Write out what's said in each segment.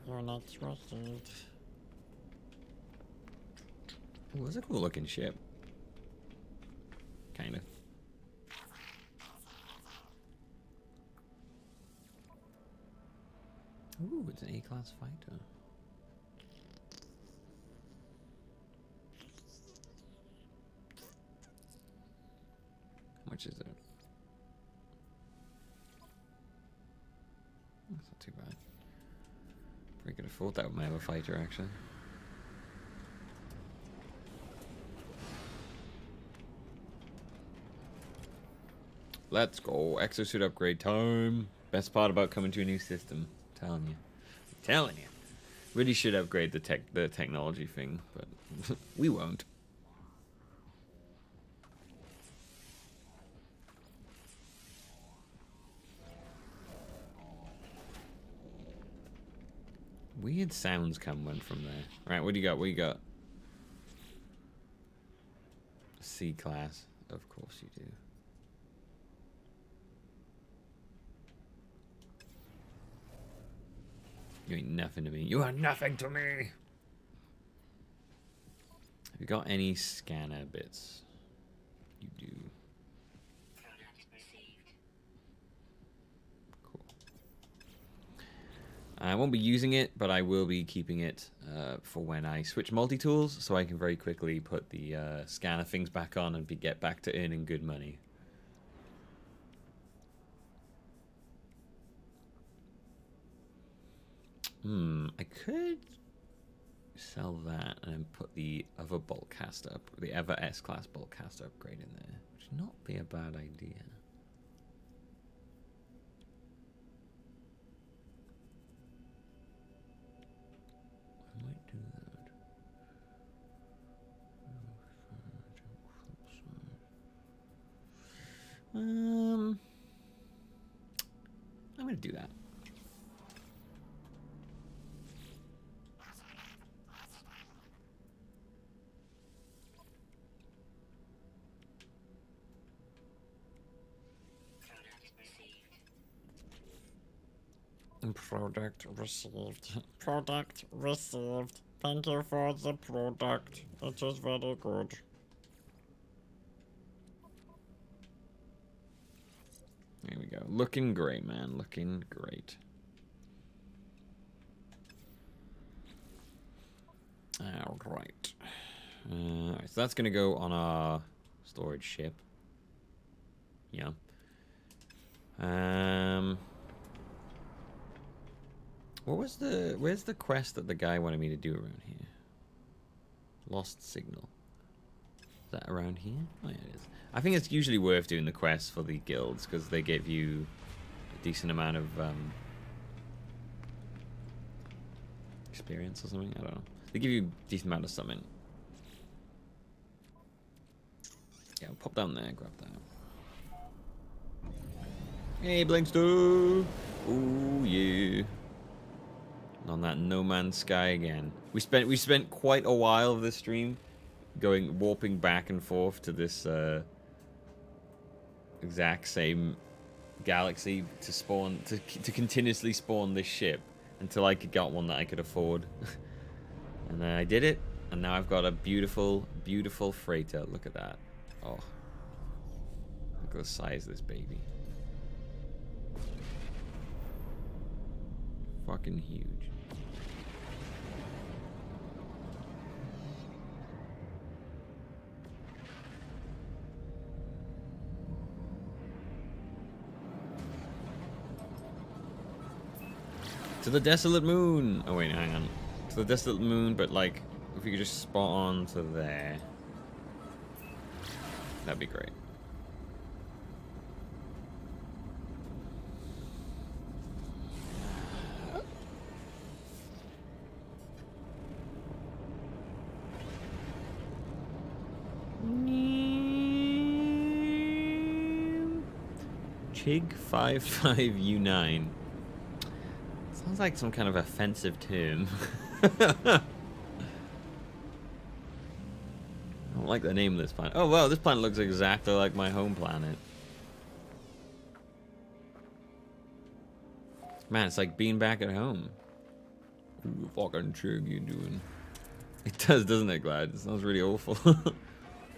Units received. Ooh, that's a cool looking ship. Kind of. Ooh, it's an A-class fighter. How much is it? That's not too bad. Probably could afford that with my other fighter, actually. Let's go. Exosuit upgrade time. Best part about coming to a new system. I'm telling you. I'm telling you. Really should upgrade the technology thing, but we won't. Weird sounds went from there. Right, what do you got? What do you got? C-class. Of course you do. You ain't nothing to me. You are nothing to me! Have you got any scanner bits? You do. Cool. I won't be using it, but I will be keeping it for when I switch multi-tools, so I can very quickly put the scanner things back on and get back to earning good money. I could sell that and then put the other bolt caster up, the other S-class bolt caster upgrade in there, which would not be a bad idea. I might do that. I'm gonna do that. Product received. Product received. Thank you for the product. It is very good. There we go. Looking great, man. Looking great. Alright. Alright, so that's going to go on our storage ship. Yeah. Where's the quest that the guy wanted me to do around here? Lost signal. Is that around here? Oh yeah, it is. I think it's usually worth doing the quests for the guilds because they give you a decent amount of experience or something. I don't know. They give you a decent amount of something. Yeah, I'll pop down there, grab that. Hey, Blinkster! Ooh yeah. On that No Man's Sky again. We spent quite a while of this stream warping back and forth to this exact same galaxy to spawn to continuously spawn this ship until I got one that I could afford. And then I did it, and now I've got a beautiful, beautiful freighter. Look at that. Oh. Look at the size of this baby. Fucking huge. To the desolate moon! Oh wait, hang on. To the desolate moon, but like, if we could just spot on to there. That'd be great. Chig 55U9. Sounds like some kind of offensive term. I don't like the name of this planet. Oh wow, this planet looks exactly like my home planet. Man, it's like being back at home. Who the fucking trig you doing? It does, doesn't it, Glad? It sounds really awful.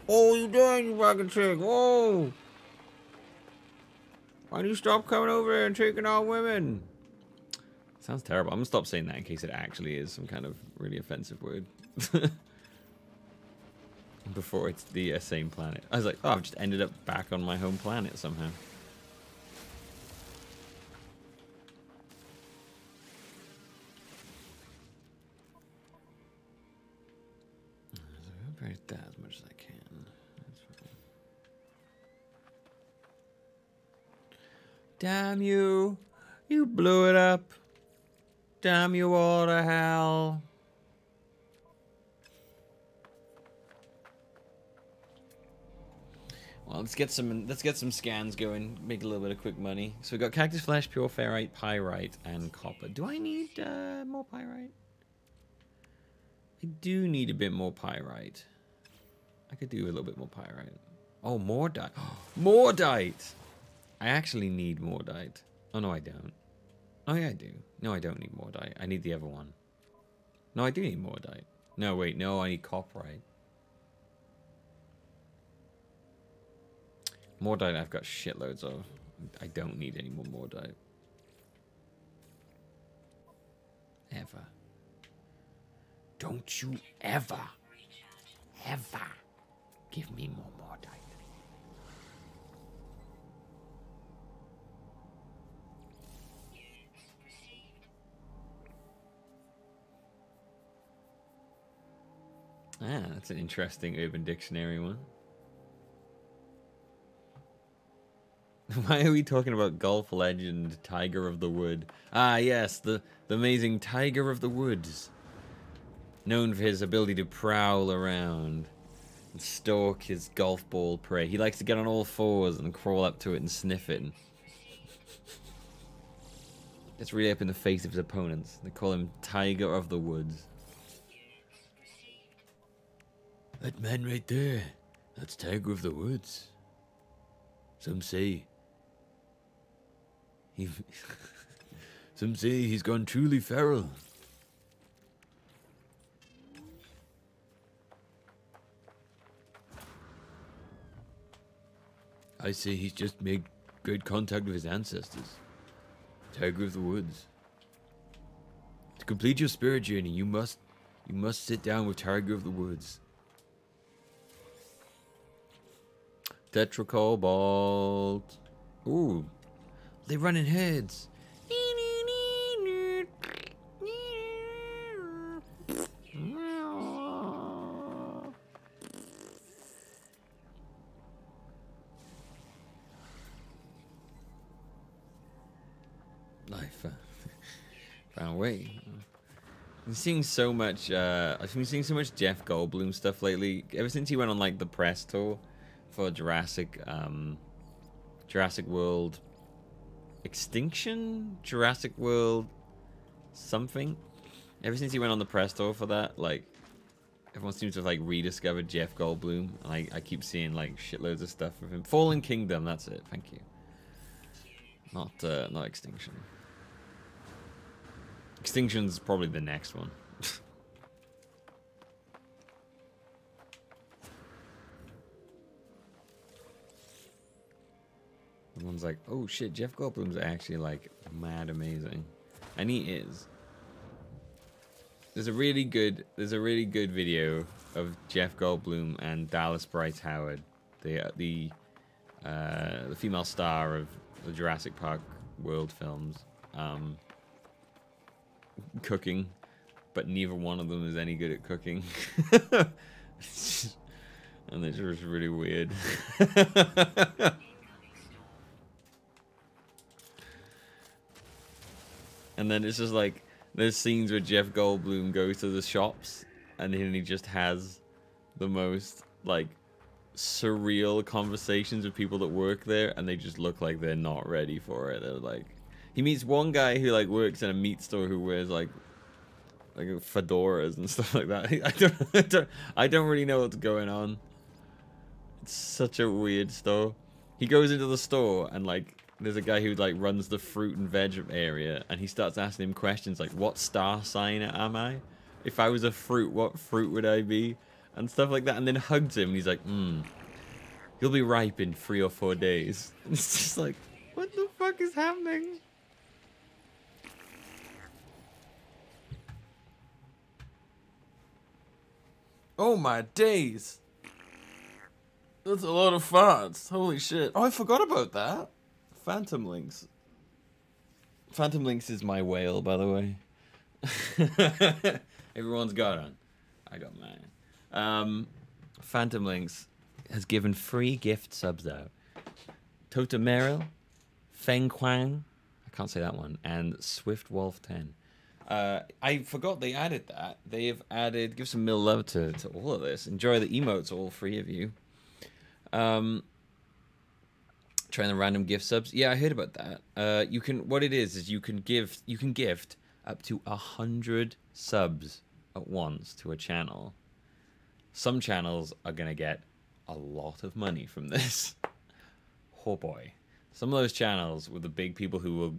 Oh, you doing, you fucking trig? Whoa! Why do you stop coming over here and taking all women? Sounds terrible. I'm gonna stop saying that in case it actually is some kind of really offensive word. Before it's the same planet. I was like, oh, I've just ended up back on my home planet somehow. I'll break that as much as I can. That's fine. Damn you! You blew it up! Damn you all to hell! Well, let's get some scans going. Make a little bit of quick money. So we got cactus flesh, pure ferrite, pyrite, and copper. Do I need more pyrite? I do need a bit more pyrite. I could do a little bit more pyrite. Oh, mordite. Mordite! I actually need mordite. Oh, no, I don't. Oh, yeah, I do. No, I don't need mordite. I need the other one. No, I do need mordite. No, wait. No, I need copperite. Mordite I've got shitloads of. I don't need any more mordite. Ever. Don't you ever give me more mordite. Ah, that's an interesting Urban Dictionary one. Why are we talking about golf legend Tiger of the Wood? Ah, yes, the amazing Tiger of the Woods. Known for his ability to prowl around and stalk his golf ball prey. He likes to get on all fours and crawl up to it and sniff it. Gets really up in the face of his opponents. They call him Tiger of the Woods. That man right there, that's Tiger of the Woods. Some say some say he's gone truly feral. I say he's just made great contact with his ancestors. Tiger of the Woods. To complete your spirit journey, you must sit down with Tiger of the Woods. Tetracobalt. Ooh. They run in heads. Life. Found way. I'm seeing so much. I've been seeing so much Jeff Goldblum stuff lately. Ever since he went on like the press tour for Jurassic World Extinction, Jurassic World something. Ever since he went on the press tour for that, like everyone seems to have like rediscovered Jeff Goldblum, and I keep seeing like shitloads of stuff of him. Fallen Kingdom, that's it. Thank you. Not Extinction. Extinction's probably the next one. Everyone's like, oh shit, Jeff Goldblum's actually like mad amazing. And he is. There's a really good video of Jeff Goldblum and Dallas Bryce Howard, the female star of the Jurassic Park World films, cooking, but neither one of them is any good at cooking. And it's just really weird. And then it's just like, there's scenes where Jeff Goldblum goes to the shops and then he just has the most like surreal conversations with people that work there, and they just look like they're not ready for it. They're like, he meets one guy who like works in a meat store who wears like fedoras and stuff like that. I don't really know what's going on. It's such a weird store. He goes into the store and like There's a guy who like runs the fruit and veg area, and he starts asking him questions like, "What star sign am I? If I was a fruit, what fruit would I be?" And stuff like that. And then hugs him, and he's like, "You'll be ripe in 3 or 4 days." And it's just like, what the fuck is happening? Oh my days! That's a lot of farts. Holy shit! Oh, I forgot about that. Phantom Lynx. Phantom Lynx is my whale, by the way. Everyone's got one. I got mine. Phantom Lynx has given 3 gift subs out. Tota Merrill, Feng Quang, I can't say that one, and Swift Wolf 10. I forgot they added that. They have added, give some mill love to all of this. Enjoy the emotes, all 3 of you. Trying the random gift subs. Yeah, I heard about that. You can, what it is you can gift up to 100 subs at once to a channel. Some channels are gonna get a lot of money from this. Oh boy, some of those channels with the big people who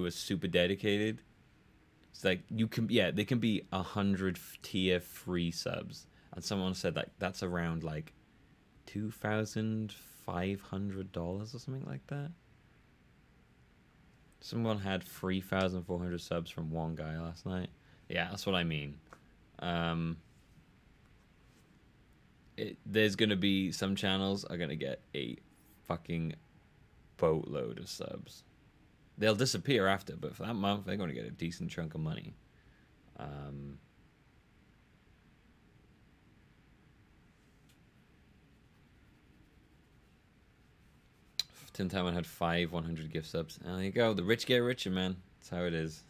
are super dedicated. It's like you can, yeah, they can be 100 tier 3 subs, and someone said that that's around like $2,500 or something like that. Someone had 3,400 subs from one guy last night. Yeah, that's what I mean. There's gonna be some channels are gonna get a fucking boatload of subs. They'll disappear after, but for that month they're gonna get a decent chunk of money. Tin Town had 5 100 gift subs. There you go. The rich get richer, man. That's how it is.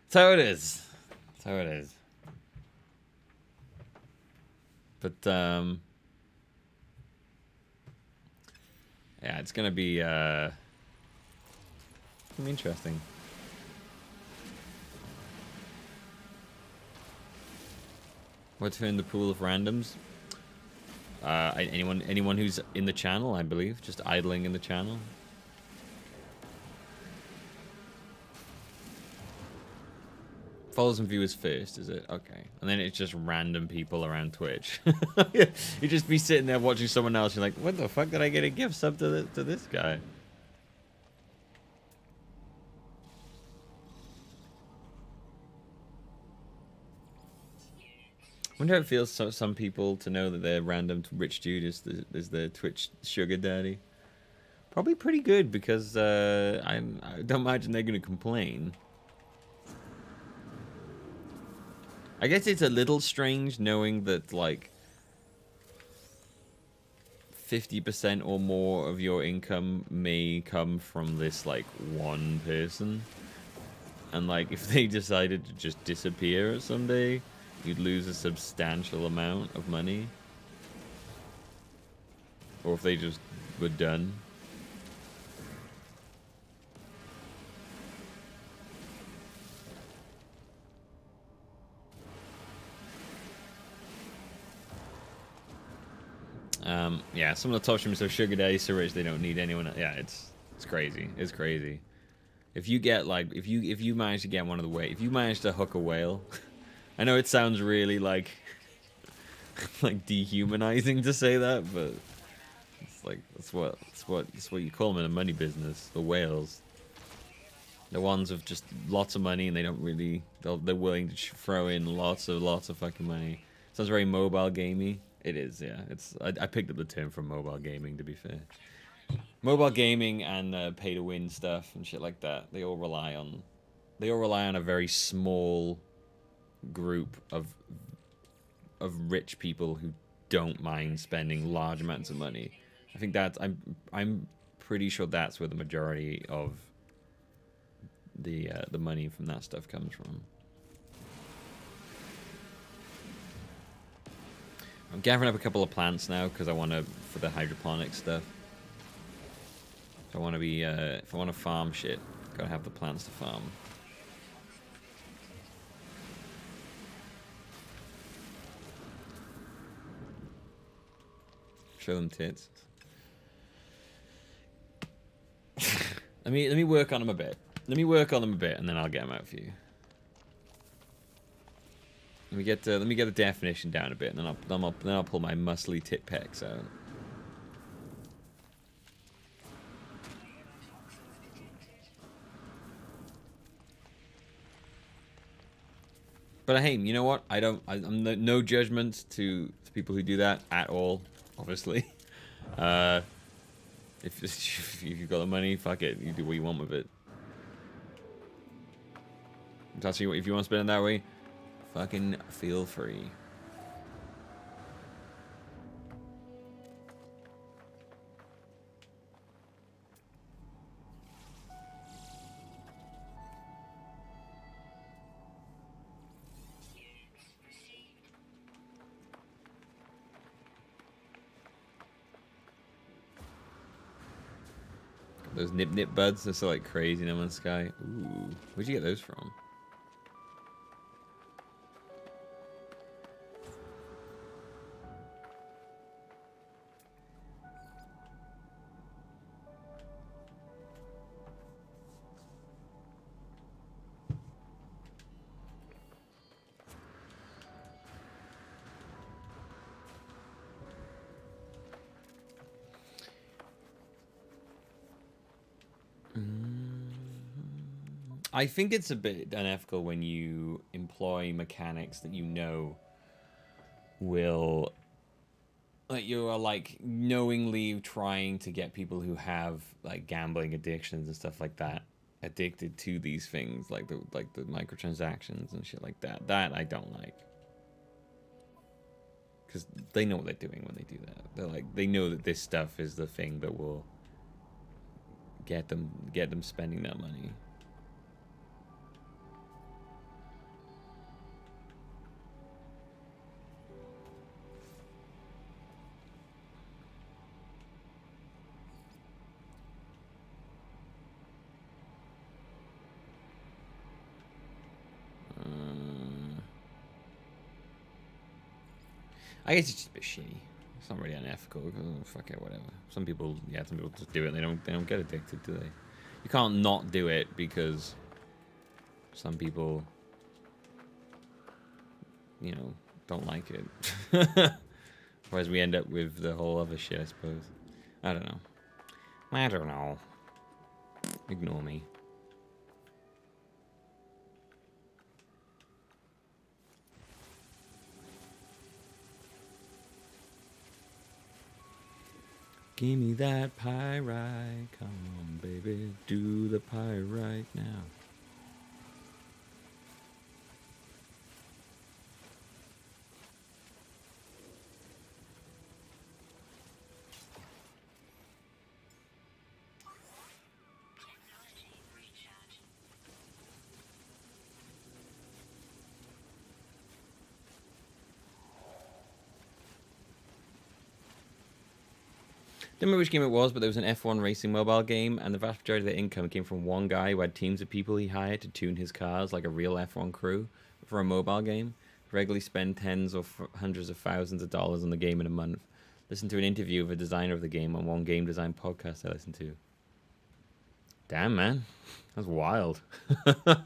That's how it is. That's how it is. But yeah, it's gonna be interesting. What's in the pool of randoms? Anyone who's in the channel, I believe, just idling in the channel. Followers and viewers first, is it? Okay. And then it's just random people around Twitch. You just be sitting there watching someone else. You're like, what the fuck did I get a gift sub to this guy? I wonder how it feels to some people to know that their random rich dude is the Twitch sugar daddy. Probably pretty good, because I don't imagine they're going to complain. I guess it's a little strange knowing that, like, 50% or more of your income may come from this, like, one person. And, like, if they decided to just disappear someday, you'd lose a substantial amount of money. Or if they just were done. Yeah, some of the top streamers are sugar daddies so rich they don't need anyone else. Yeah, it's crazy. It's crazy. If you get, like, if you manage to get one of the if you manage to hook a whale, I know it sounds really like dehumanizing to say that, but it's like that's what you call them in the money business. The whales, the ones with just lots of money, and they don't really they're willing to throw in lots of fucking money. Sounds very mobile gamey. It is, yeah. I picked up the term from mobile gaming, to be fair. Mobile gaming and pay to win stuff and shit like that. They all rely on a very small group of rich people who don't mind spending large amounts of money. I think that's I'm pretty sure that's where the majority of the money from that stuff comes from. I'm gathering up a couple of plants now because I want to, for the hydroponic stuff. If I want to be, if I want to farm shit, gotta have the plants to farm. Show them tits. Let me work on them a bit. Let me work on them a bit, and then I'll get them out for you. Let me get the definition down a bit, and then I'll pull my muscly tit pecs out. But hey, you know what? I'm no judgment to people who do that at all. Obviously, if you've got the money, fuck it, you do what you want with it. That's if you want to spend it that way, fucking feel free. Those nip nip buds, they're so like crazy No Man's Sky. Ooh, where'd you get those from? I think it's a bit unethical when you employ mechanics that you know will, like, you are like knowingly trying to get people who have like gambling addictions and stuff like that addicted to these things, like the microtransactions and shit like that. That I don't like, because they know what they're doing when they do that. They know that this stuff is the thing that will get them spending that money. I guess it's just a bit shitty. It's not really unethical. Fuck it, whatever. Some people just do it and they don't get addicted, do they? You can't not do it because some people, you know, don't like it. Whereas we end up with the whole other shit, I suppose. I don't know. Ignore me. Give me that pyrite, come on baby, do the pyrite now. Don't remember which game it was, but there was an F1 racing mobile game, and the vast majority of the income came from one guy who had teams of people he hired to tune his cars like a real F1 crew for a mobile game. Regularly spend tens or hundreds of thousands of dollars on the game in a month. Listen to an interview of a designer of the game on one game design podcast I listened to. Damn, man, that's wild. So,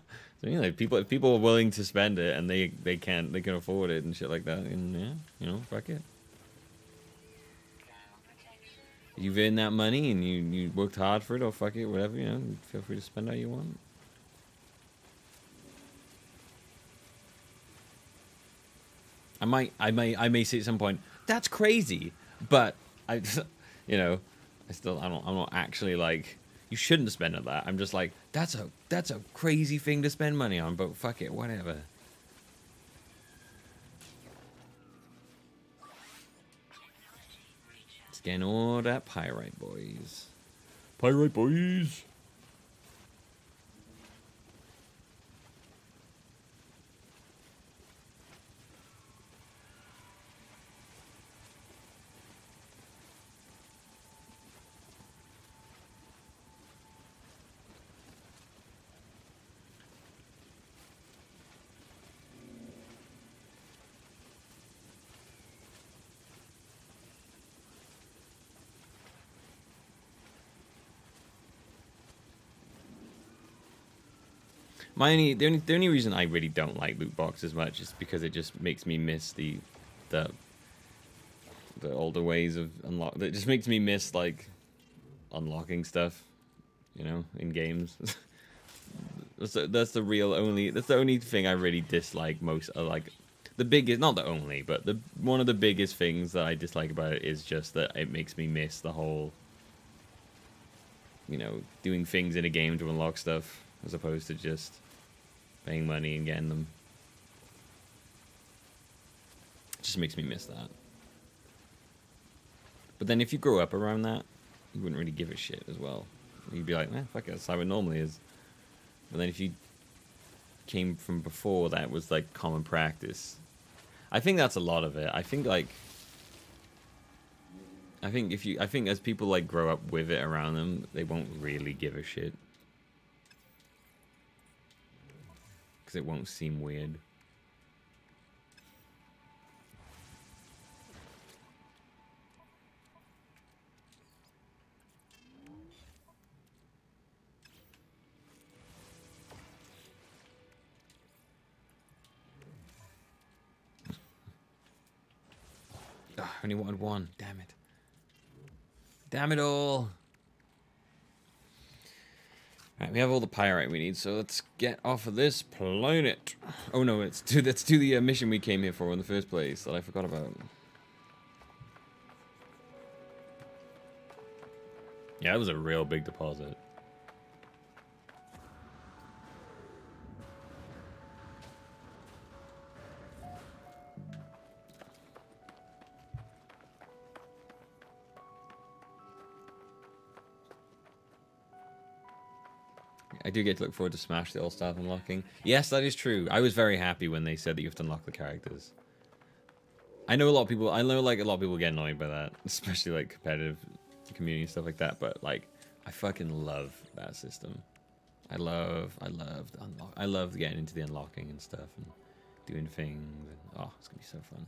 you know, if people are willing to spend it and they can afford it and shit like that, and yeah, you know, fuck it. You've earned that money and you worked hard for it, or fuck it, whatever, you know, feel free to spend how you want. I may say at some point, that's crazy, but I'm not actually like, you shouldn't spend on that. I'm just like, that's a crazy thing to spend money on, but fuck it, whatever. Getting all that pyrite, boys. Pyrite, boys. The only reason I really don't like loot boxes much is because it just makes me miss the older ways of unlock. It just makes me miss like unlocking stuff, you know, in games. That's the only thing I really dislike most. Like the biggest, not the only, but one of the biggest things that I dislike about it is just that it makes me miss the whole, you know, doing things in a game to unlock stuff as opposed to just paying money and getting them. It just makes me miss that. But then if you grow up around that, you wouldn't really give a shit as well. You'd be like, fuck it, that's how it normally is. But then if you came from before that was like common practice, I think that's a lot of it. I think as people like grow up with it around them, they won't really give a shit. Because it won't seem weird. I only wanted one. Damn it. Damn it all. Alright, we have all the pyrite we need, so let's get off of this planet. Oh no, let's do the mission we came here for in the first place that I forgot about. Yeah, that was a real big deposit. I do get to look forward to Smash, the all-staff unlocking. Yes, that is true. I was very happy when they said that you have to unlock the characters. I know a lot of people get annoyed by that, especially like competitive community and stuff like that, but like I fucking love that system. I love getting into the unlocking and stuff and doing things. And, oh, it's gonna be so fun.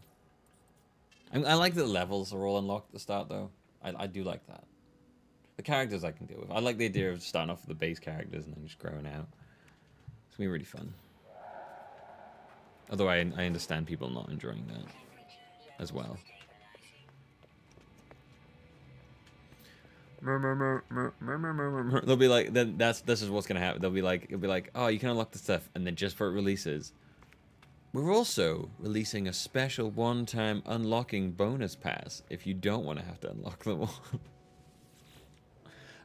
I like that the levels are all unlocked at the start though. I do like that. The characters I can deal with. I like the idea of starting off with the base characters and then just growing out. It's gonna be really fun. Although I understand people not enjoying that as well. They'll be like, then this is what's gonna happen. It'll be like, oh, you can unlock the stuff, and then just for it releases, we're also releasing a special one-time unlocking bonus pass if you don't want to have to unlock them all.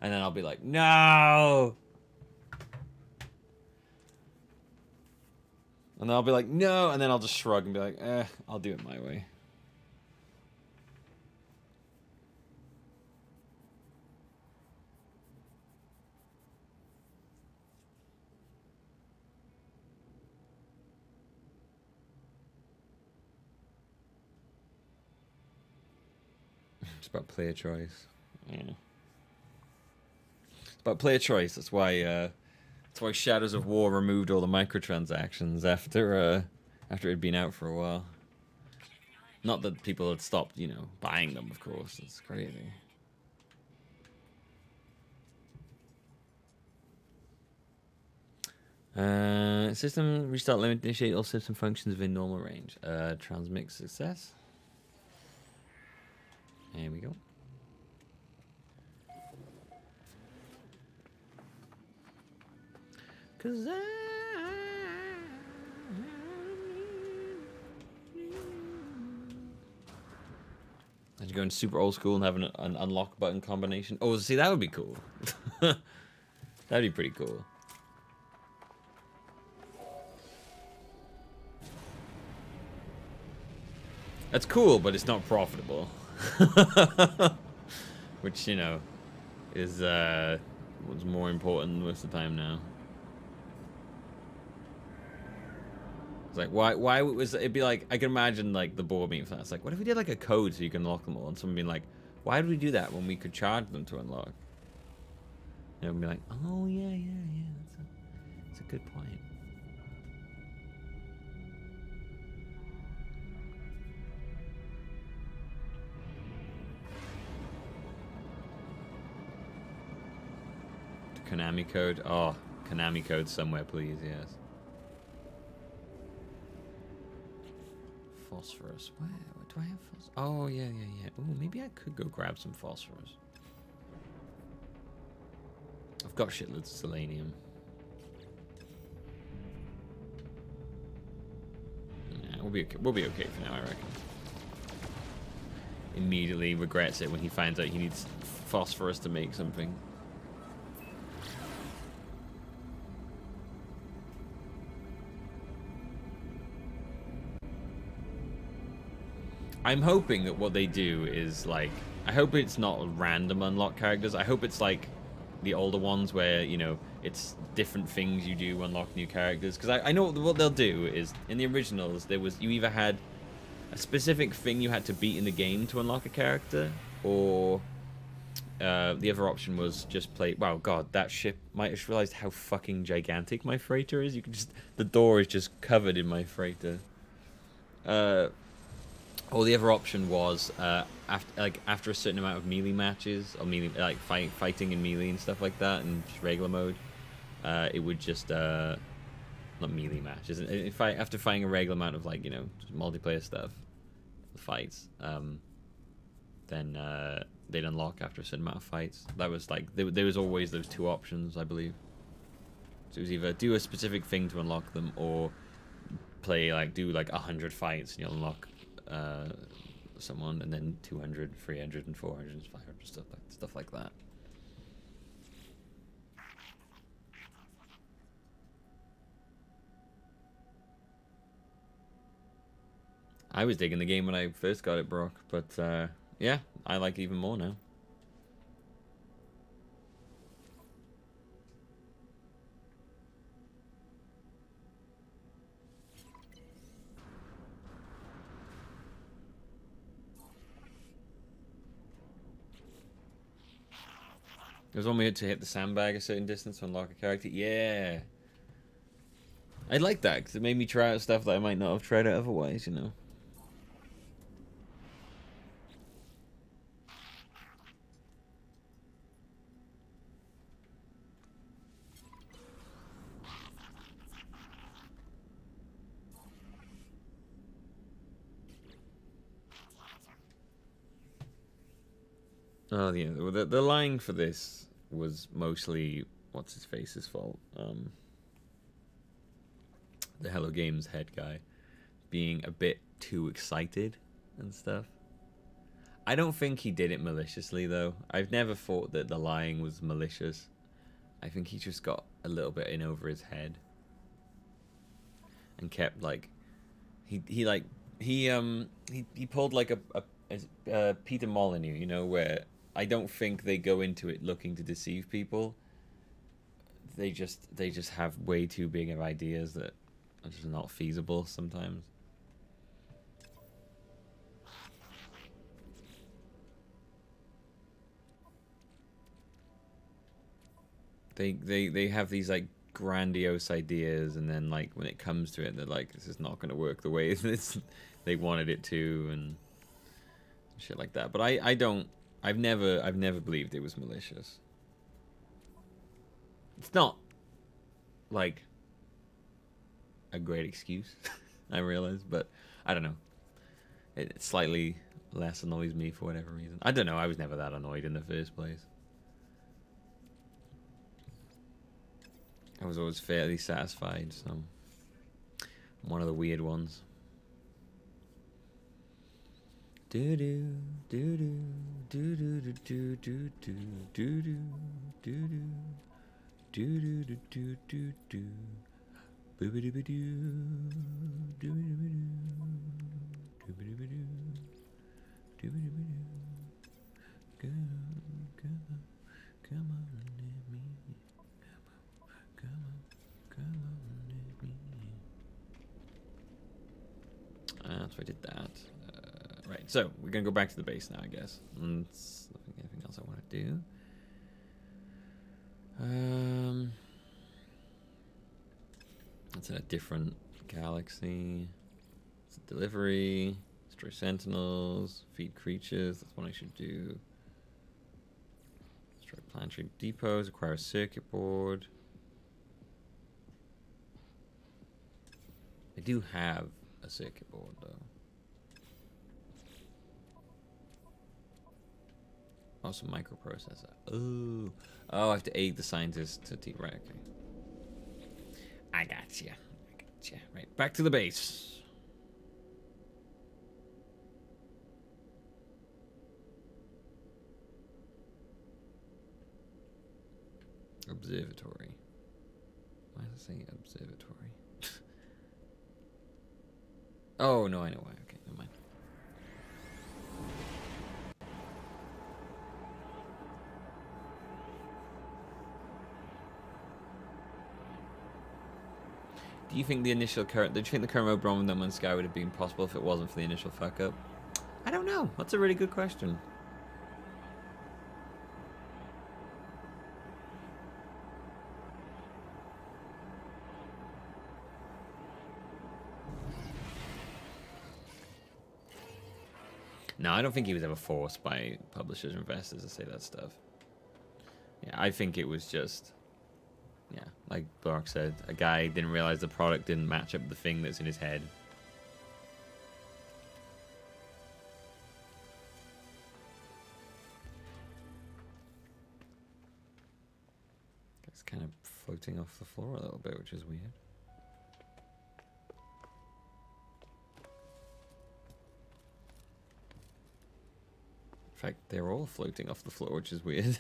And then I'll be like, no! And then I'll be like, no! And then I'll just shrug and be like, I'll do it my way. It's about player choice. Yeah. But player choice. That's why Shadows of War removed all the microtransactions after it had been out for a while. Not that people had stopped, you know, buying them. Of course, it's crazy. System restart limit initiate all system functions within normal range. Transmit success. There we go. Cause are you going super old school and have an unlock button combination? Oh, see, that would be cool. That'd be pretty cool. That's cool, but it's not profitable. Which, you know, is what's more important most of the time now. It's like, why was it'd be like, I can imagine like the board meeting for that. It's like, what if we did like a code so you can unlock them all? And someone being like, why did we do that when we could charge them to unlock? And we'd be like, oh yeah, that's a good point. Konami code. Oh, Konami code somewhere, please. Yes. Phosphorus. Where do I have phosphorus? Oh, yeah. Oh, maybe I could go grab some phosphorus. I've got shitloads of selenium. Yeah, we'll be okay for now, I reckon. Immediately regrets it when he finds out he needs phosphorus to make something. I'm hoping that what they do is like, I hope it's not random unlock characters. I hope it's like the older ones where, you know, it's different things you do unlock new characters. Because I know what they'll do is, in the originals, there was, you either had a specific thing you had to beat in the game to unlock a character, or the other option was just play. Wow, God, that ship! I just realized how fucking gigantic my freighter is. You can just, the door is just covered in my freighter. Or the other option was after a certain amount of melee matches, or melee like fighting in melee and stuff like that, and just regular mode, it would just not melee matches. If after fighting a regular amount of, like, you know, just multiplayer stuff, fights, then they'd unlock after a certain amount of fights. That was like there was always those two options, I believe. So it was either do a specific thing to unlock them, or do 100 fights and you'll unlock someone, and then 200, 300, and 400, and 500, stuff like that. I was digging the game when I first got it, Brock, but yeah, I like it even more now. There's one we had to hit the sandbag a certain distance to unlock a character. Yeah. I like that, because it made me try out stuff that I might not have tried out otherwise, you know. Oh, yeah. The lying for this was mostly what's his face's fault. The Hello Games head guy being a bit too excited and stuff. I don't think he did it maliciously, though. I've never thought that the lying was malicious. I think he just got a little bit in over his head and kept he pulled like a Peter Molyneux, you know, where I don't think they go into it looking to deceive people. They just have way too big of ideas that are just not feasible sometimes. They have these like grandiose ideas, and then like when it comes to it, they're like, this is not going to work the way they wanted it to, and shit like that. But I've never believed it was malicious. It's not like a great excuse, I realize, but I don't know. It slightly less annoys me for whatever reason. I don't know. I was never that annoyed in the first place. I was always fairly satisfied, so I'm one of the weird ones. Do do do do do do do do do do do do do do do do do. So I did that. Right, so we're gonna go back to the base now, I guess. Let's look at anything else I want to do. That's in a different galaxy. It's a delivery. Destroy sentinels. Feed creatures. That's what I should do. Destroy planetary depots. Acquire a circuit board. I do have a circuit board though. Also microprocessor. Oh, I have to aid the scientist to teach. Right, okay. I got you. Right, back to the base. Observatory. Why does it say observatory? Oh, no, I know why. Okay, never mind. Do you think the current mode Brom with No Man's Sky would have been possible if it wasn't for the initial fuck up? I don't know. That's a really good question. No, I don't think he was ever forced by publishers or investors to say that stuff. Yeah, I think it was just, yeah, like Bark said, a guy didn't realize the product didn't match up with the thing that's in his head. It's kind of floating off the floor a little bit, which is weird. In fact, they're all floating off the floor, which is weird.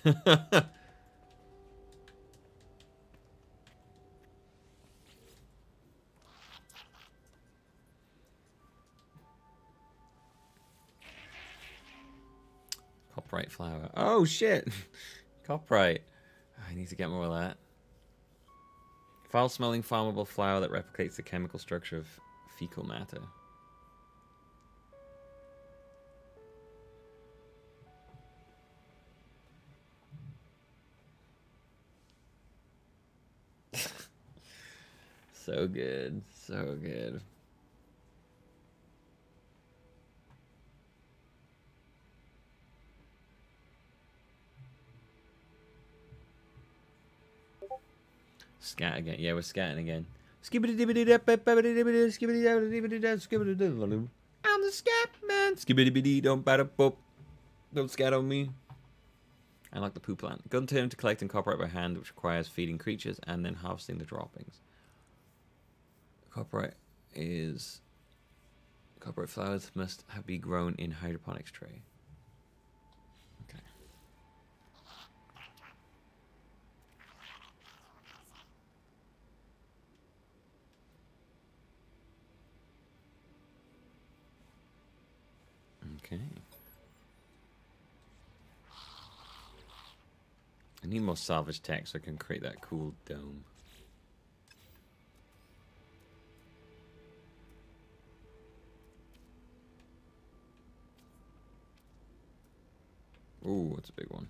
Copyright flower. Oh, shit! Copyright. I need to get more of that. Foul-smelling flammable flower that replicates the chemical structure of fecal matter. So good. So good. Scat again. Yeah, we're scatting again. Skibbity dibbity dap babbity dibbity skibbity dibbity dap skibbity dibbity. I'm the scat man. Skibbity bitty don't bada pop. Don't scat on me. I like the poo plant. Gun turn to collecting copyright by hand, which requires feeding creatures and then harvesting the droppings. Copyright flowers must be grown in hydroponics tray. Okay. Okay. I need more salvage tech so I can create that cool dome. Ooh, that's a big one.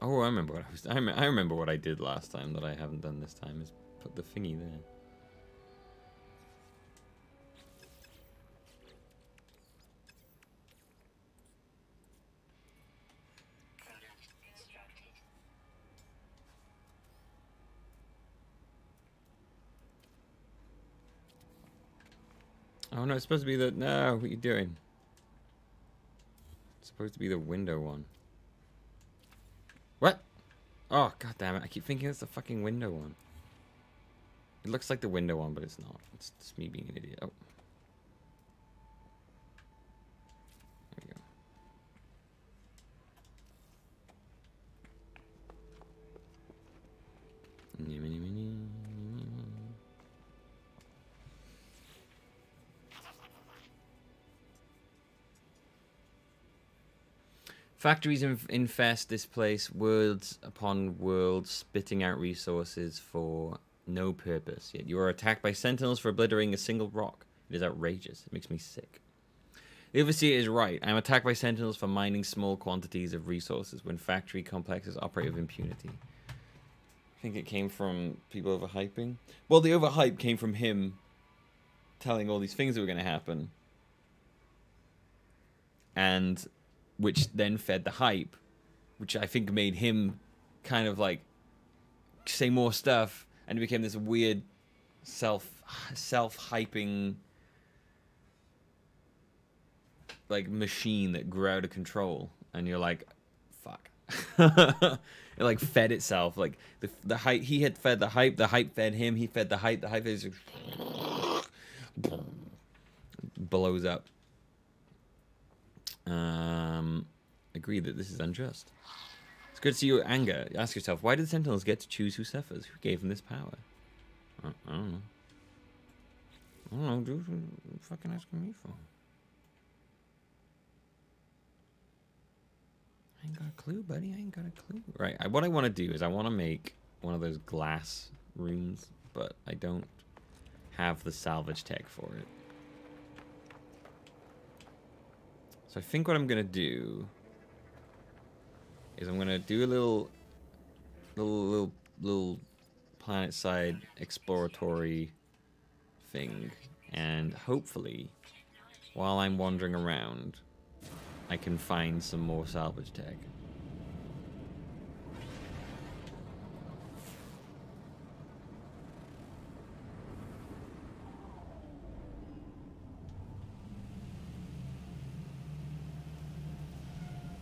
Oh, I remember what I remember what I did last time that I haven't done this time is put the thingy there. Oh no, it's supposed to be the... No, what are you doing? It's supposed to be the window one. What? Oh, god damn it. I keep thinking it's the fucking window one. It looks like the window one, but it's not. It's just me being an idiot. Oh. There we go. Factories infest this place, worlds upon worlds, spitting out resources for no purpose. Yet you are attacked by sentinels for obliterating a single rock. It is outrageous. It makes me sick. The overseer is right. I am attacked by sentinels for mining small quantities of resources when factory complexes operate with impunity. I think it came from people overhyping. Well, the overhype came from him telling all these things that were going to happen, and which then fed the hype, which I think made him kind of like say more stuff, and it became this weird self-hyping like machine that grew out of control, and you're like, fuck. It like fed itself, like the hype. He had fed the hype fed him, he fed the hype fed blows up. Agree that this is unjust. It's good to see your anger. Ask yourself, why did the Sentinels get to choose who suffers? Who gave them this power? I don't know. I don't know, dude. What are you fucking asking me for? I ain't got a clue, buddy. I ain't got a clue. Right, what I want to do is I want to make one of those glass rooms, but I don't have the salvage tech for it. So I think what I'm going to do is I'm going to do a little planet-side exploratory thing, and hopefully, while I'm wandering around, I can find some more salvage tech.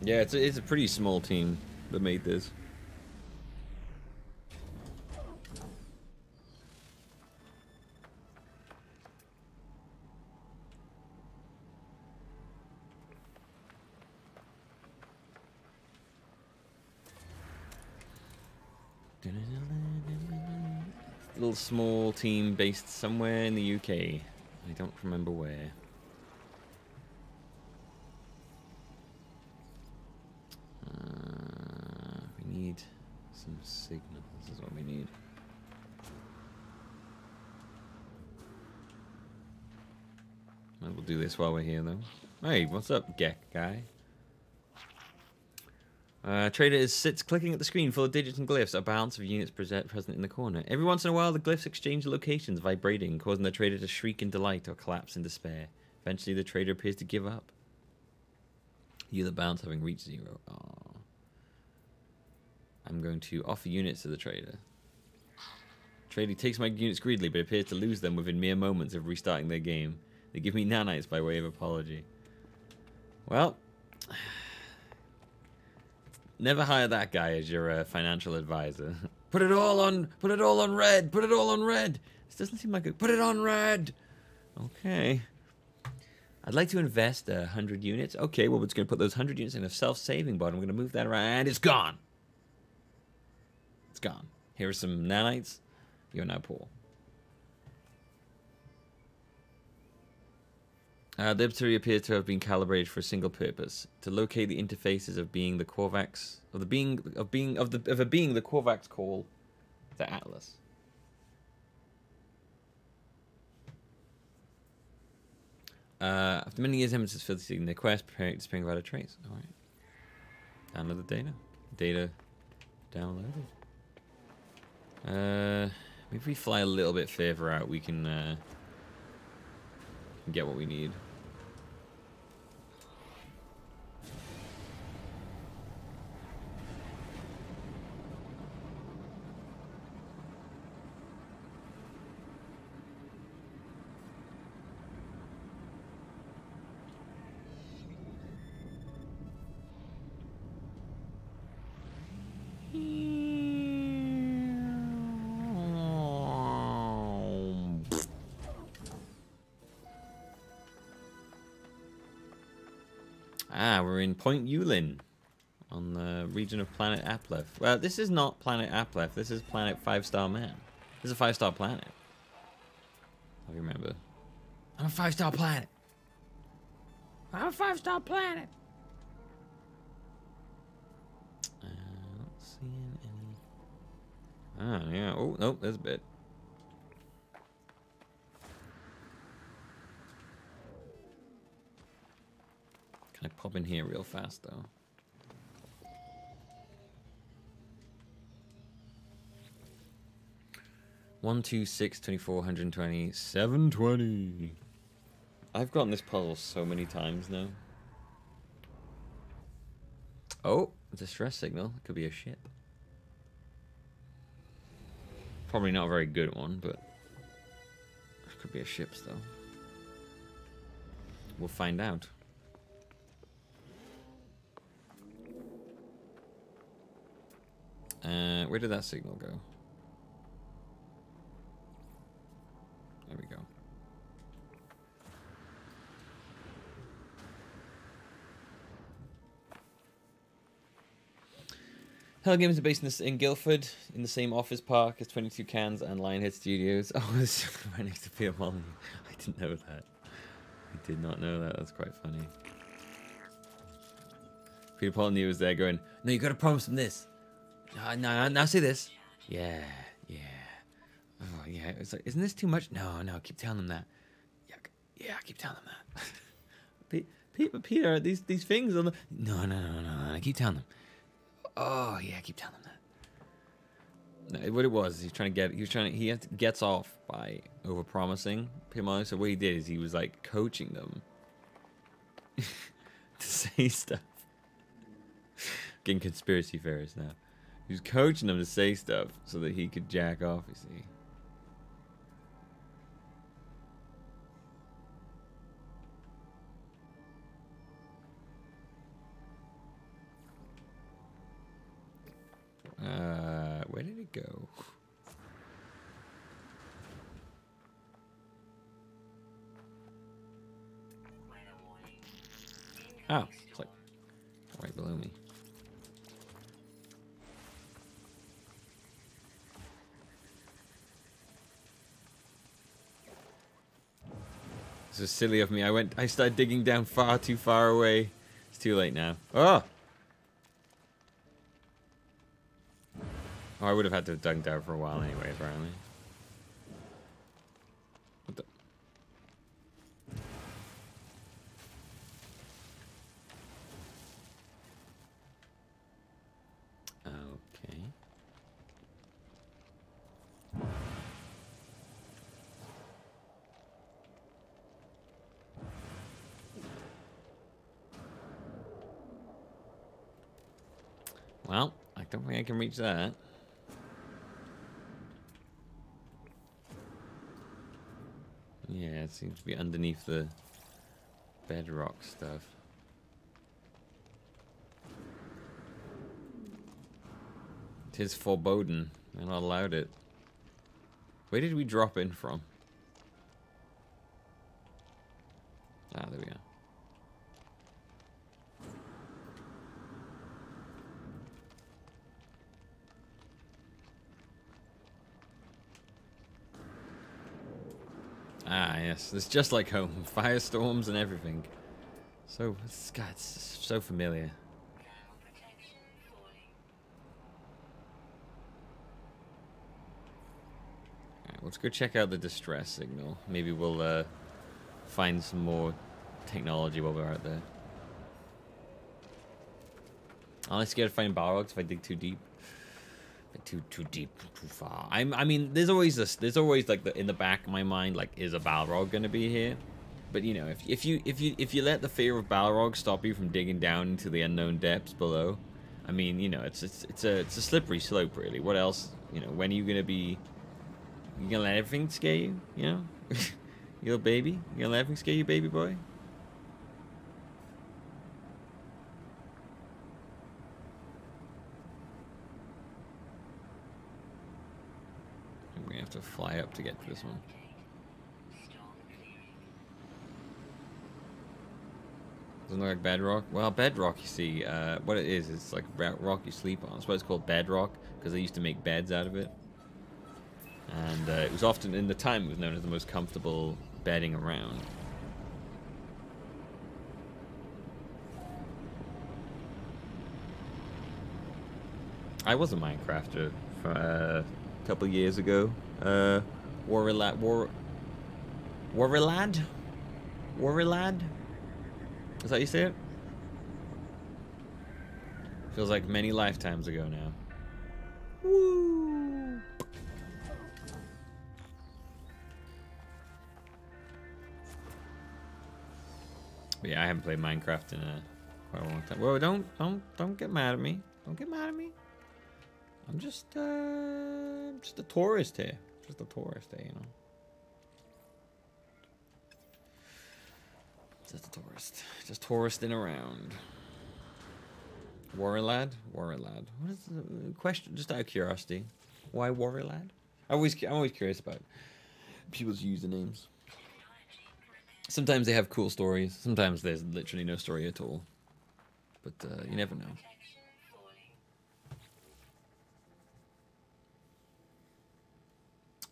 Yeah, it's a pretty small team that made this. Little small team based somewhere in the UK. I don't remember where. We need some signal. This is what we need. We'll do this while we're here, though. Hey, what's up, Gek guy? Trader sits clicking at the screen full of digits and glyphs, a balance of units present in the corner. Every once in a while, the glyphs exchange locations, vibrating, causing the trader to shriek in delight or collapse in despair. Eventually, the trader appears to give up. You, the balance, having reached 0. Aww. I'm going to offer units to the trader. Trader takes my units greedily, but appears to lose them within mere moments of restarting their game. They give me nanites by way of apology. Well... Never hire that guy as your financial advisor. Put it all on red. Put it all on red. This doesn't seem like it. Put it on red. Okay. I'd like to invest 100 units. Okay, well, we're just going to put those 100 units in a self-saving bot. I'm going to move that around, and it's gone. It's gone. Here are some nanites. You're now poor. The observatory appears to have been calibrated for a single purpose: to locate the interfaces of being the Korvax, the being the Korvax call to Atlas. After many years, Nemesis facilitating their quest, preparing to spring about a trace. All right. Download the data. Data downloaded. Maybe if we fly a little bit further out, we can get what we need. We're in Point Yulin on the region of planet Aplef. Well, this is not planet Aplef. This is planet 5-star man. This is a 5-star planet. I remember. I'm a 5-star planet. I'm a 5-star planet. Not seeing any. Ah, yeah. Oh, nope, there's a bit. Can I pop in here real fast, though? 1, 2, 6, 24, 120, 720. I've gotten this puzzle so many times now. Oh, distress signal. It could be a ship. Probably not a very good one, but it could be a ship still. We'll find out. Where did that signal go? There we go. Hell Games are based in Guildford, in the same office park as 22 Cans and Lionhead Studios. Oh, it's right next to Peter Molyneux. I didn't know that. I did not know that. That's quite funny. Peter Molyneux was there going, "No, you got to promise him this. No, now say this. Yeah. Oh, yeah. It's like, isn't this too much? No, keep telling them that. Yeah, keep telling them that. Peter, these things on the... No, keep telling them. Oh, yeah, keep telling them that. No, what it was, he gets off by over-promising Peter Molyneux. So what he did is he was, like, coaching them to say stuff. Getting conspiracy theorists now. He was coaching them to say stuff so that he could jack off, you see. Where did it go? Oh, it's like right below me. This is silly of me. I started digging down far too far away. It's too late now. Oh! Oh, I would have had to have dug down for a while anyway, apparently. What the? Okay. Well, I don't think I can reach that. Yeah, it seems to be underneath the bedrock stuff. Tis foreboding. We're not allowed it. Where did we drop in from? Ah, there we go. Ah, yes. It's just like home. Firestorms and everything. So, God, it's so familiar. Alright, let's go check out the distress signal. Maybe we'll find some more technology while we're out there. I'm only scared of finding Balrogs if I dig too deep. Too deep, too far. I mean, there's always like in the back of my mind, like, is a Balrog gonna be here? But you know, if you let the fear of Balrog stop you from digging down into the unknown depths below, I mean, you know, it's a slippery slope, really. What else? You know, when are you gonna be? You gonna let everything scare you? You know, you little baby. You gonna let everything scare you, baby boy? We have to fly up to get to this one. Doesn't look like bedrock. Well, bedrock, you see, what it is, it's like rock you sleep on. That's why it's called bedrock, because they used to make beds out of it. And it was often, in the time, it was known as the most comfortable bedding around. I was a Minecrafter for a couple of years ago. Warrilad? Is that how you say it? Feels like many lifetimes ago now. Woo! But yeah, I haven't played Minecraft in quite a long time. Whoa, don't get mad at me. Don't get mad at me. I'm just a tourist here. Just a tourist here, you know. Just a tourist. Just touristing around. Warrior lad? Warrior lad. What is the question? Just out of curiosity. Why warrior lad? I'm always curious about people's usernames. Sometimes they have cool stories. Sometimes there's literally no story at all. But you never know.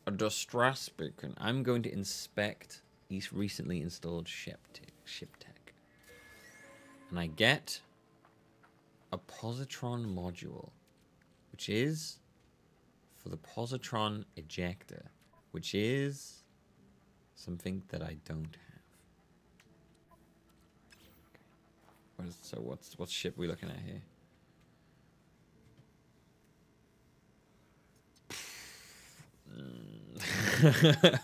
A distress beacon. I'm going to inspect these recently installed ship tech. And I get a positron module, which is for the positron ejector, which is something that I don't have. So what's ship we looking at here?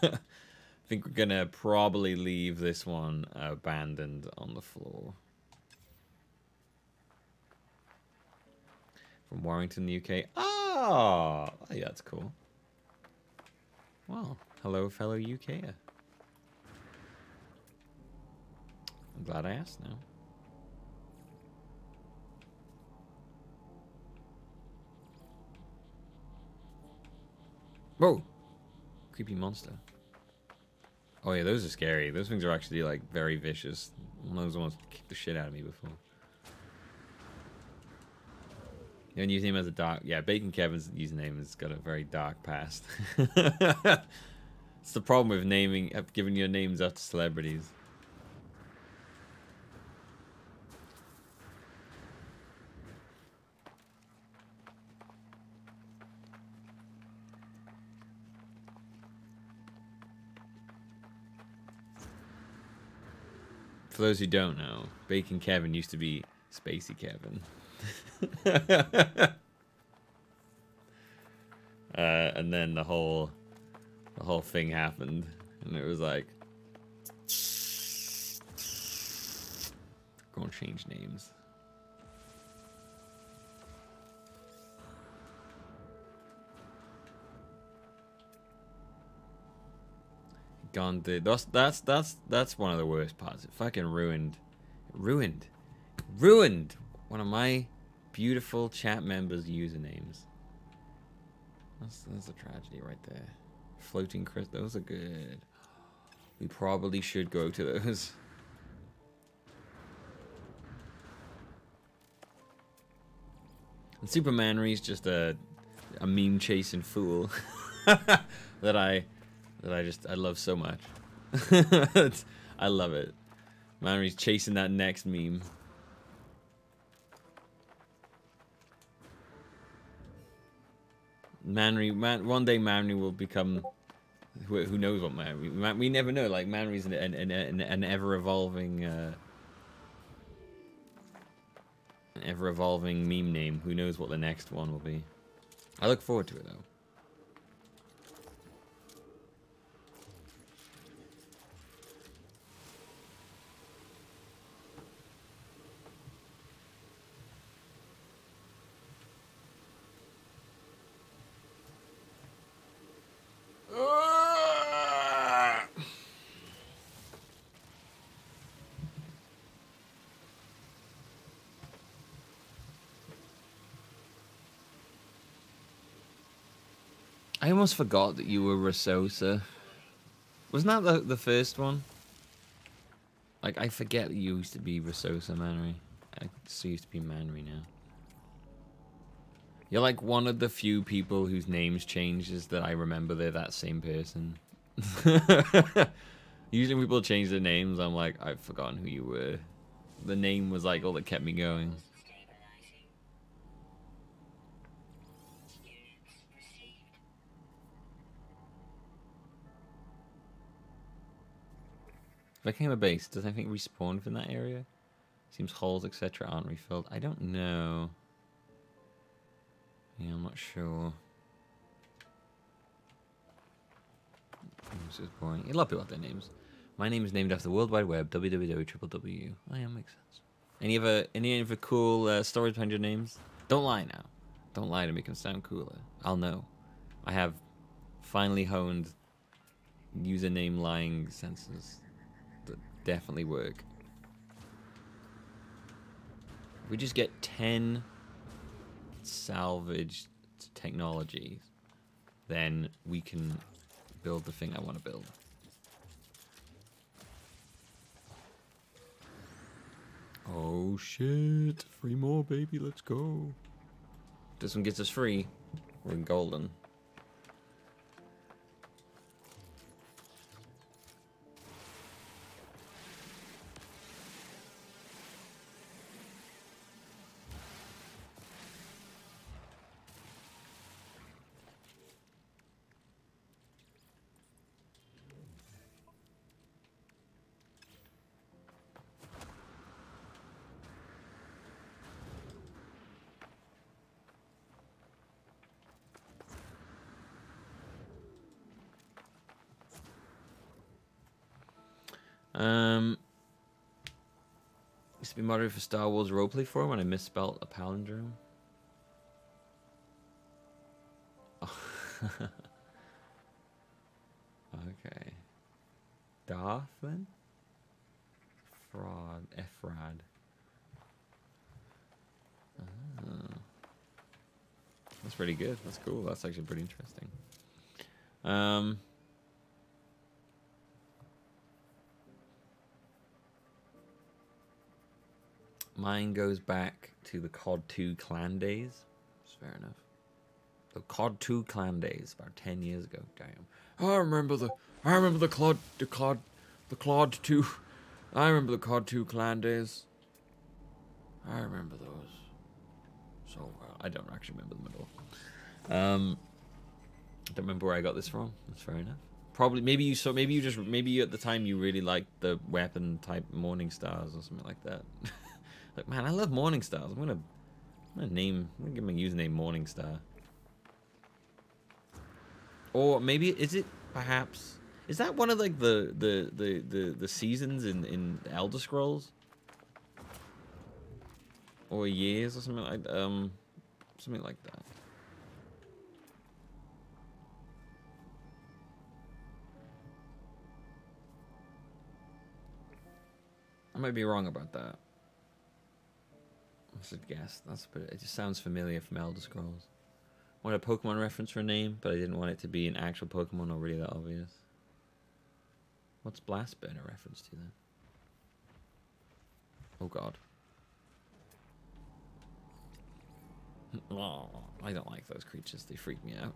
I think we're gonna probably leave this one abandoned on the floor. From Warrington, UK. Oh, yeah, that's cool. Well, hello, fellow UKer. I'm glad I asked now. Whoa! Creepy monster. Oh yeah, those are scary. Those things are actually like very vicious. One of those almost kicked the shit out of me before. You know, using him as a dark... Yeah, Bacon Kevin's username has got a very dark past. It's the problem with giving your names after celebrities. For those who don't know, Bacon Kevin used to be Spacey Kevin. And then the whole thing happened, and it was like, go and change names. Gone, dude. That's one of the worst parts. It fucking ruined one of my beautiful chat members' usernames. That's a tragedy right there. Floating Chris, those are good. We probably should go to those. And Supermanry's just a meme chasing fool that I love so much. I love it. Manry's chasing that next meme. One day Manry will become, who knows what Manry, we never know. Like Manry's an ever-evolving meme name. Who knows what the next one will be. I look forward to it though. I almost forgot that you were Rasosa. Wasn't that the first one? Like, I forget that you used to be Rasosa Manry. I still used to be Manry now. You're like one of the few people whose names changes that I remember they're that same person. Usually when people change their names, I'm like, I've forgotten who you were. The name was like all that kept me going. If I came a base, does anything respawn from that area? Seems holes, etc. aren't refilled. I don't know. Yeah, I'm not sure. This is boring. A lot of people have their names. My name is named after the World Wide Web. www. Oh yeah, makes sense. Any other cool stories behind your names? Don't lie now. Don't lie to make them sound cooler. I'll know. I have finally honed username lying senses that definitely work. If we just get 10 salvaged technologies, then we can build the thing I want to build. Oh shit, 3 more, baby, let's go. This one gets us free. We're in golden. Used to be moderator for Star Wars Roleplay Forum when I misspelled a palindrome. Oh. Okay. Darthlin? Efrad. Oh. That's pretty good. That's cool. That's actually pretty interesting. Mine goes back to the COD 2 clan days. That's fair enough. The COD 2 clan days, about 10 years ago. Damn. I remember the COD 2. I remember the COD 2 clan days. I remember those so well. I don't actually remember them at all. I don't remember where I got this from. That's fair enough. Probably maybe you at the time you really liked the weapon type Morning Stars or something like that. Like, man, I love Morning Stars. I'm gonna give my username Morning Star. Or maybe is that one of like the seasons in Elder Scrolls? Or years or something like that. I might be wrong about that. I should guess. It just sounds familiar from Elder Scrolls. I wanted a Pokemon reference for a name, but I didn't want it to be an actual Pokemon or really that obvious. What's Blastburn a reference to then? Oh god. Oh, I don't like those creatures. They freak me out.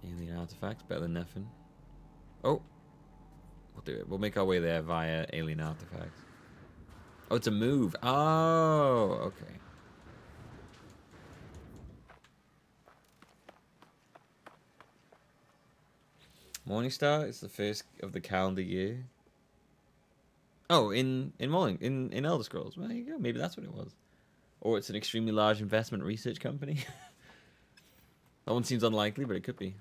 Alien artifacts, better than nothing. Oh! We'll do it. We'll make our way there via alien artifacts. Oh, it's a move. Oh, okay. Morningstar is the first of the calendar year. Oh, in Elder Scrolls. Well, there you go. Maybe that's what it was. Or it's an extremely large investment research company. That one seems unlikely, but it could be.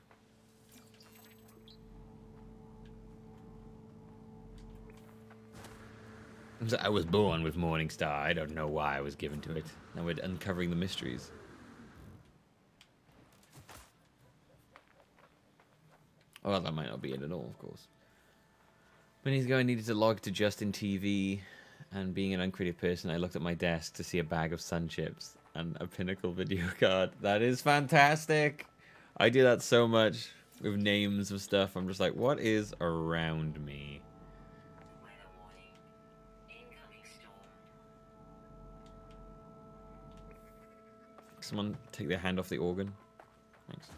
I was born with Morningstar. I don't know why I was given to it. Now we're uncovering the mysteries. Oh, well, that might not be it at all, of course. Minutes ago, I needed to log to Justin TV, and being an uncreative person, I looked at my desk to see a bag of Sun Chips and a Pinnacle video card. That is fantastic! I do that so much with names of stuff. I'm just like, what is around me? Someone take their hand off the organ. Thanks.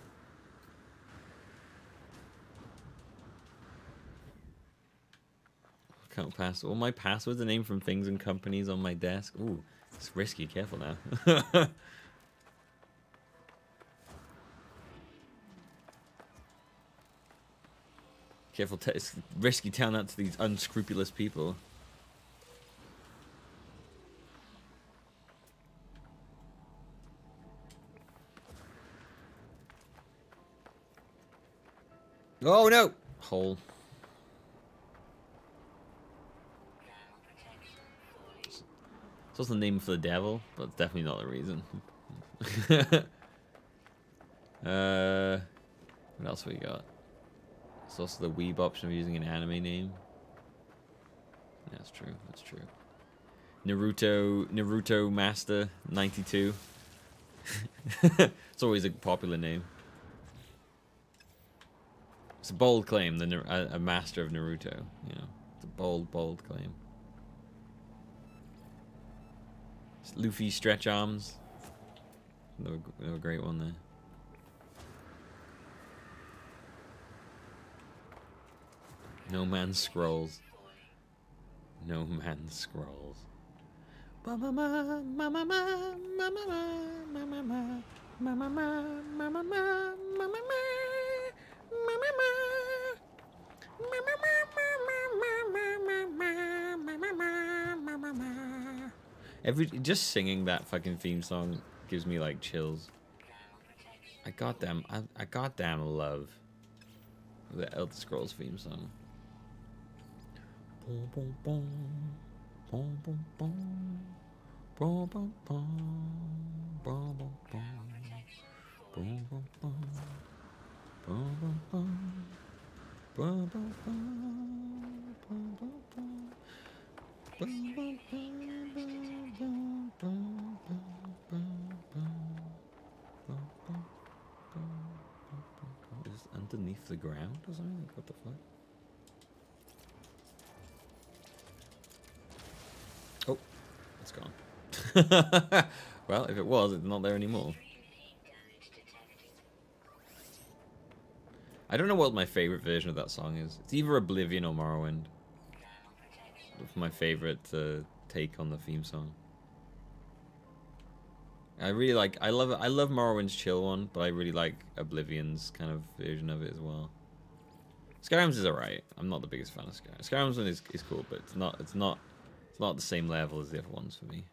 Can't pass. All my passwords are named from things and companies on my desk. Ooh, it's risky. Careful now. Careful. It's risky telling that to these unscrupulous people. Oh no! Hole. It's also the name for the devil, but it's definitely not the reason. What else we got? It's also the weeb option of using an anime name. Yeah, that's true. That's true. Naruto Master 92. It's always a popular name. It's a bold claim, a master of Naruto. You know, it's a bold claim. It's Luffy stretch arms. Another great one there. No Man's Scrolls. No Man's Scrolls. Just singing that fucking theme song gives me like chills. I goddamn love the Elder Scrolls theme song. Is this underneath the ground or something? What the fuck? Oh, it's gone. Well, if it was, it's not there anymore. I don't know what my favorite version of that song is. It's either Oblivion or Morrowind. It's my favorite take on the theme song. I really like. I love Morrowind's chill one, but I really like Oblivion's kind of version of it as well. Skyrim's is alright. I'm not the biggest fan of Skyrim. Skyrim's one is cool, but it's not the same level as the other ones for me.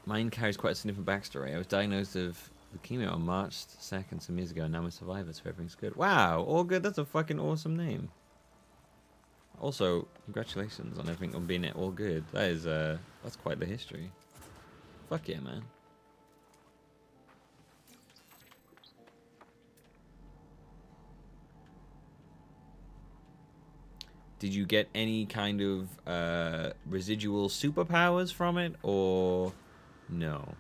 Mine carries quite a significant backstory. I was diagnosed with leukemia on March 2nd some years ago, and now I'm a survivor, so everything's good. Wow, all good. That's a fucking awesome name. Also, congratulations on everything, on being all good. That is, that's quite the history. Fuck yeah, man. Did you get any kind of residual superpowers from it, or no?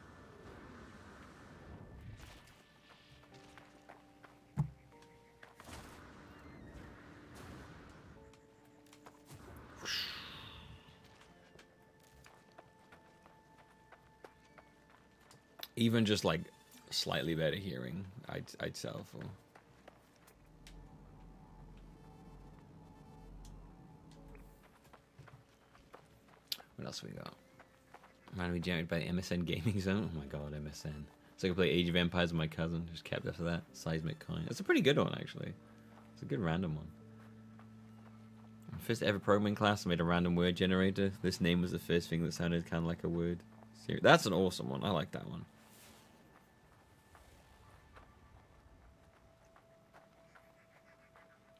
Even just like slightly better hearing, I'd sell for. What else we got? Randomly generated by MSN Gaming Zone. Oh my god, MSN. So I could play Age of Empires with my cousin. Just kept after that. Seismic Coin. It's a pretty good one, actually. It's a good random one. First ever programming class, I made a random word generator. This name was the first thing that sounded kind of like a word. That's an awesome one. I like that one.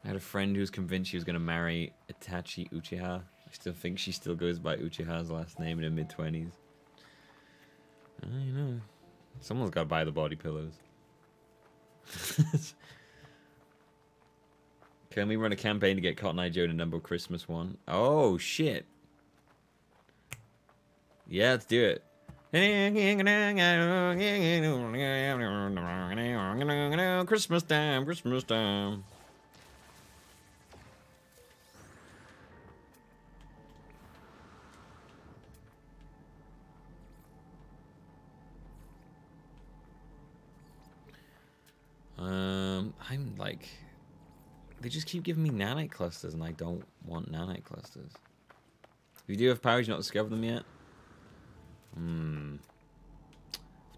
I had a friend who was convinced she was going to marry Itachi Uchiha. I still think she still goes by Uchiha's last name in her mid-20s. You know. Someone's got to buy the body pillows. Can we run a campaign to get Cotton Eye Joe to number Christmas one? Oh, shit. Yeah, let's do it. Christmas time, Christmas time. I'm like, they just keep giving me nanite clusters, and I don't want nanite clusters. If you do have powers, you not discovered them yet.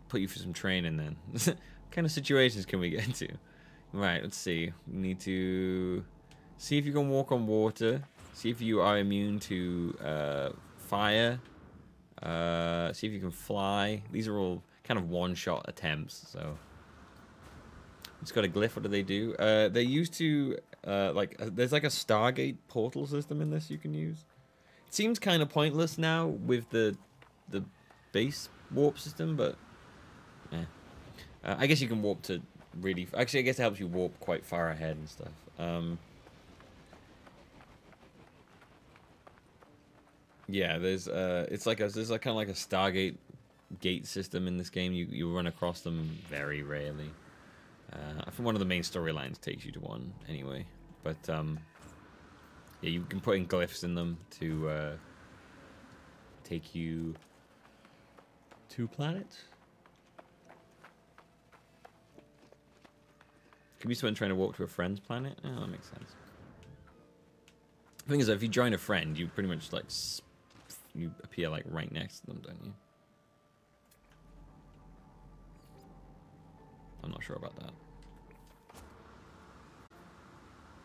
Put you through some training then. What kind of situations can we get into? Right, let's see. We need to see if you can walk on water. See if you are immune to fire. See if you can fly. These are all kind of one-shot attempts, so... It's got a glyph. What do they do? They used to, there's like a Stargate portal system in this you can use. It seems kind of pointless now with the base warp system, but... Yeah. I guess you can warp to really... Actually, I guess it helps you warp quite far ahead and stuff. Yeah, there's there's kind of like a Stargate gate system in this game. You run across them very rarely. I think one of the main storylines takes you to one anyway, but yeah, you can put in glyphs in them to take you to planets. Could be someone trying to walk to a friend's planet. Oh, that makes sense. The thing is, if you join a friend, you pretty much like you appear like right next to them, don't you? I'm not sure about that.